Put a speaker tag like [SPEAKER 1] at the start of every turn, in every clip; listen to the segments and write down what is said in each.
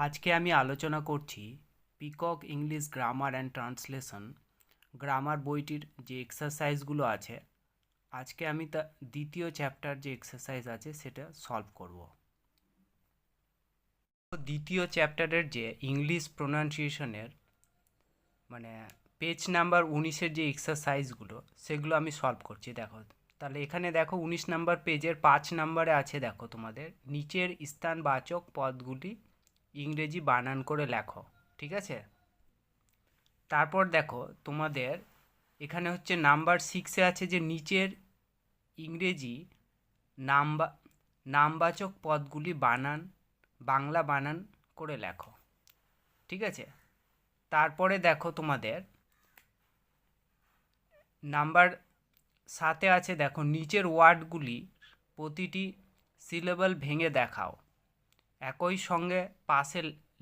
[SPEAKER 1] আজকে আমি আলোচনা করছি peacock English grammar and translation grammar বইটির যে এক্সারসাইজগুলো আছে। আজকে আমি তা দ্বিতীয় চ্যাপ্টার যে এক্সারসাইজ আছে সেটা সলভ করব। তো দ্বিতীয় চ্যাপ্টারের যে ইংলিশ প্রোনাউন্সিয়েশনের মানে পেজ নাম্বার 19-এর যে এক্সারসাইজগুলো সেগুলো আমি সলভ করছি। দেখো, তাহলে এখানে দেখো 19 নাম্বার পেজের 5 নাম্বারে আছে, দেখো তোমাদের নিচের স্থানবাচক পদগুলি ইংরেজি বানান করে লেখো। ঠিক আছে, তারপর দেখো তোমাদের এখানে হচ্ছে নাম্বার 6-এ আছে যে নিচের ইংরেজি নামবাচক পদগুলি বাংলা বানান করে লেখো। ঠিক আছে, তারপরে দেখো তোমাদের নাম্বার 7-এ আছে, দেখো নিচের ওয়ার্ডগুলি প্রতিটি সিলেবল ভেঙে দেখাও। একই সঙ্গে পাশে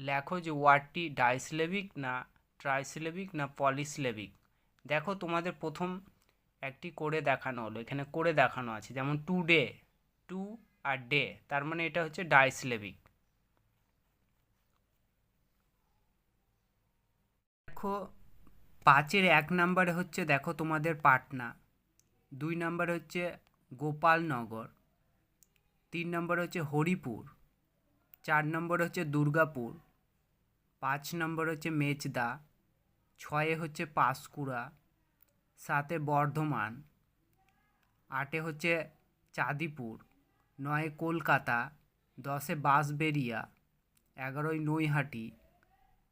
[SPEAKER 1] লেখো যে ওয়ার্ডটি ডাইসিলেবিক না ট্রাইসিলেবিক না পলিসিলেবিক। দেখো তোমাদের প্রথম একটি করে দেখানো হলো, এখানে করে দেখানো আছে, যেমন টুডে, টু আর ডে, তার মানে এটা হচ্ছে ডাইসিলেবিক। দেখো 5-এর 1 নাম্বারে হচ্ছে, দেখো তোমাদের পাটনা, 2 নাম্বারে হচ্ছে গোপালনগর, 3 নম্বরে হচ্ছে হরিপুর, 4 নম্বরে হচ্ছে দুর্গাপুর, 5 নম্বরে হচ্ছে মেচদা, 6-এ হচ্ছে পাঁশকুড়া, 7-এ বর্ধমান, 8-এ হচ্ছে চাঁদিপুর, 9-এ কলকাতা, 10-এ বাঁশবেড়িয়া, 11-ই নৈহাটি,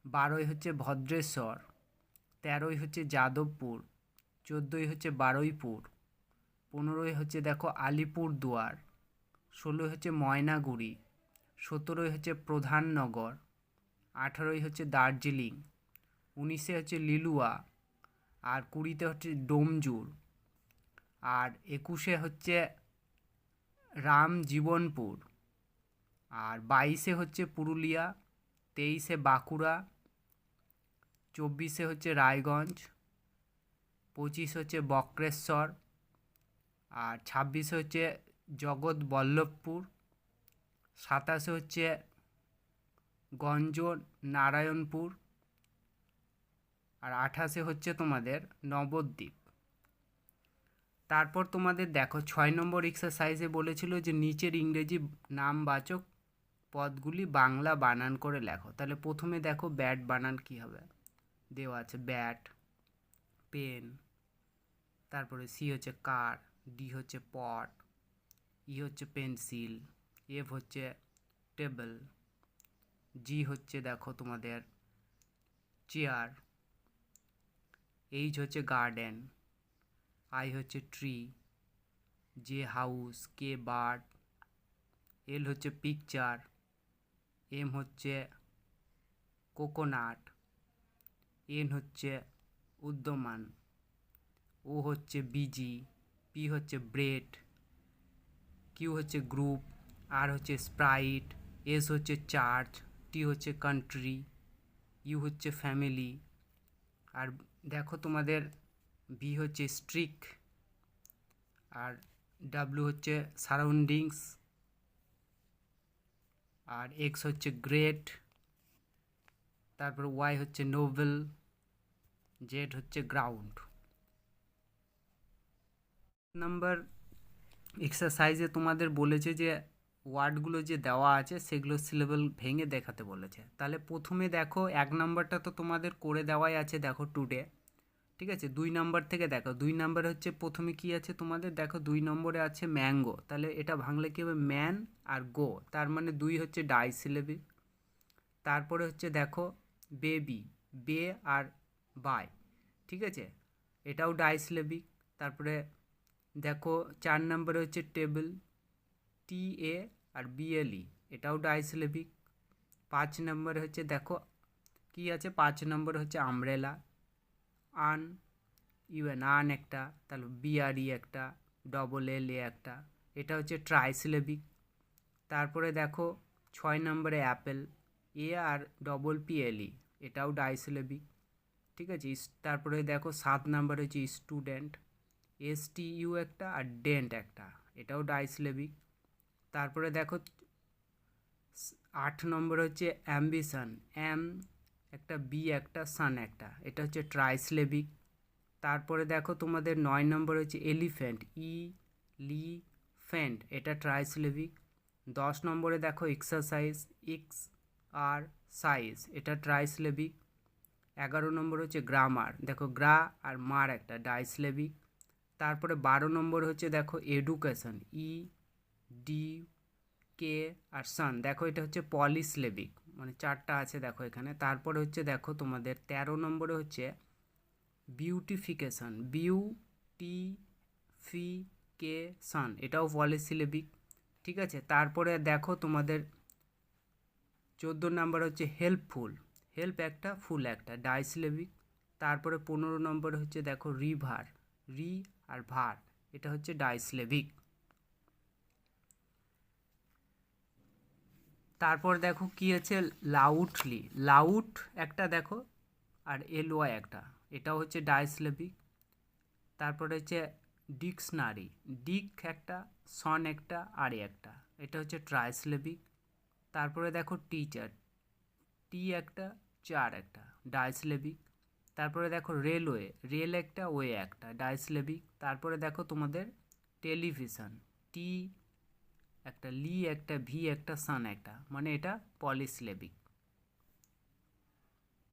[SPEAKER 1] 12-ই হচ্ছে ভদ্রেশ্বর, 13-ই হচ্ছে যাদবপুর, 14-ই হচ্ছে বারুইপুর, 15-ই হচ্ছে দেখো আলিপুরদুয়ার, 16-ই হচ্ছে ময়নাগুড়ি, 17-ই হচ্ছে প্রধাননগর, 18-ই হচ্ছে দার্জিলিং, 19-এ হচ্ছে লিলুয়া, আর 20-তে হচ্ছে ডোমজুর, আর 21-এ হচ্ছে রামজীবনপুর, আর 22-এ হচ্ছে পুরুলিয়া, 23-এ বাঁকুড়া, 24-এ হচ্ছে রায়গঞ্জ, 25 হচ্ছে বক্রেশ্বর, আর 26-এ হচ্ছে জগৎবল্লভপুর, 27-এ হচ্ছে গঞ্জ নারায়ণপুর, আর 28-এ হচ্ছে তোমাদের নবদ্বীপ। তারপর তোমাদের দেখো 6 নম্বর এক্সারসাইজে বলেছিল যে নিচের ইংরেজি নামবাচক পদগুলি বাংলা বানান করে লেখো। তাহলে প্রথমে দেখো ব্যাট বানান কি হবে, দেওয়া আছে ব্যাট, পেন, তারপরে সি হচ্ছে কার, ডি হচ্ছে পট, ই হচ্ছে পেন্সিল, এফ হচ্ছে টেবিল, জি হচ্ছে দেখো তোমাদের চেয়ার, এইচ হচ্ছে গার্ডেন, আই হচ্ছে ট্রি, জে হাউস, কে বার্ড, এল হচ্ছে পিকচার, এম হচ্ছে কোকোনাট, এন হচ্ছে উদ্যমান, ও হচ্ছে বিজি, পি হচ্ছে ব্রেড, কিউ হচ্ছে গ্রুপ, আর হচ্ছে স্প্রাইট, এস হচ্ছে চার্চ, টি হচ্ছে কান্ট্রি, ইউ হচ্ছে ফ্যামিলি, আর দেখো তোমাদের বি হচ্ছে স্ট্রিক, আর ডাব্লিউ হচ্ছে সারাউন্ডিংস, আর এক্স হচ্ছে গ্রেট, তারপর ওয়াই হচ্ছে নোবেল, জেড হচ্ছে গ্রাউন্ড। নাম্বার এক্সারসাইজে তোমাদের বলেছে যে ওয়ার্ডগুলো যে দেওয়া আছে সেগুলো সিলেবল ভেঙে দেখাতে বলেছে। তাহলে প্রথমে দেখো 1 নাম্বারটা তো তোমাদের করে দেওয়াই আছে, দেখো টুডে। ঠিক আছে, 2 নাম্বার থেকে দেখো, 2 নাম্বার হচ্ছে প্রথমে কি আছে তোমাদের, দেখো 2 নম্বরে আছে ম্যাঙ্গো, তাহলে এটা ভাঙলে কী হবে, ম্যান আর গো, তার মানে 2 হচ্ছে ডাইসিলেবিক। তারপরে হচ্ছে দেখো বেবি, বে আর বাই, ঠিক আছে, এটাও ডাইসিলেবিক। তারপরে দেখো 4 নম্বরে হচ্ছে টেবিল, টি এ আর বিএলই, এটাও ডাইসিলেবিক। 5 নম্বরে হচ্ছে দেখো কি আছে, 5 নম্বরে হচ্ছে আমব্রেলা, আন, ইউএন আন একটা, তাহলে বিআরই একটা, ডবল এল এ একটা, এটা হচ্ছে ট্রাইসিলেবিক। তারপরে দেখো 6 নম্বরে অ্যাপেল, এ আর ডবল পিএলই, এটাও ডাইসিলেবিক। ঠিক আছে, তারপরে দেখো 7 নম্বরে হচ্ছে স্টুডেন্ট, এস টি ইউ একটা আর ডেন্ট একটা, এটাও ডাইসিলেবিক। তারপরে দেখো 8 নম্বর হচ্ছে অ্যাম্বিশন, এম একটা, বি একটা, সান একটা, এটা হচ্ছে ট্রাইসিলেবিক। তারপরে দেখো তোমাদের 9 নম্বর হচ্ছে এলিফ্যান্ট, ই লি ফ্যান্ট, এটা ট্রাইসিলেবিক। 10 নম্বরে দেখো এক্সারসাইজ, এক্স আর সাইজ, এটা ট্রাইসিলেবিক। 11 নম্বর হচ্ছে গ্রামার, দেখো গ্রা আর মার একটা, ডাইসিলেবিক। তারপরে 12 নম্বর হচ্ছে দেখো এডুকেশন, ই ডি কে আর সান, দেখো এটা হচ্ছে পলিসিলেবিক, মানে 4টা আছে দেখো এখানে। তারপরে হচ্ছে দেখো তোমাদের 13 নম্বরে হচ্ছে বিউটিফিকেশন, বিউটিফিকেশন, এটাও পলিসিলেবিক, ঠিক আছে। তারপরে দেখো তোমাদের 14 নাম্বার হচ্ছে হেল্পফুল, হেল্প একটা, ফুল একটা, ডাইসিলেবিক। তারপরে 15 নম্বর হচ্ছে দেখো রিভার, রি আর ভার, এটা হচ্ছে ডাইসিলেবিক। তারপর দেখো কি আছে লাউডলি, লাউড একটা দেখো আর এলওয়াই একটা, এটাও হচ্ছে ডাইসিলেবিক। তারপরে হচ্ছে ডিকশনারি, ডিক একটা, সন একটা, আর একটা, এটা হচ্ছে ট্রাইসিলেবিক। তারপরে দেখো টিচার, টি একটা, চার একটা, ডাইসিলেবিক। তারপরে দেখো রেলওয়ে, রেল একটা, ওয়ে একটা, ডাইসিলেবিক। তারপরে দেখো তোমাদের টেলিভিশন, টি একটা, লি একটা, ভি একটা, সান একটা, মানে এটা পলিসিলেবিক।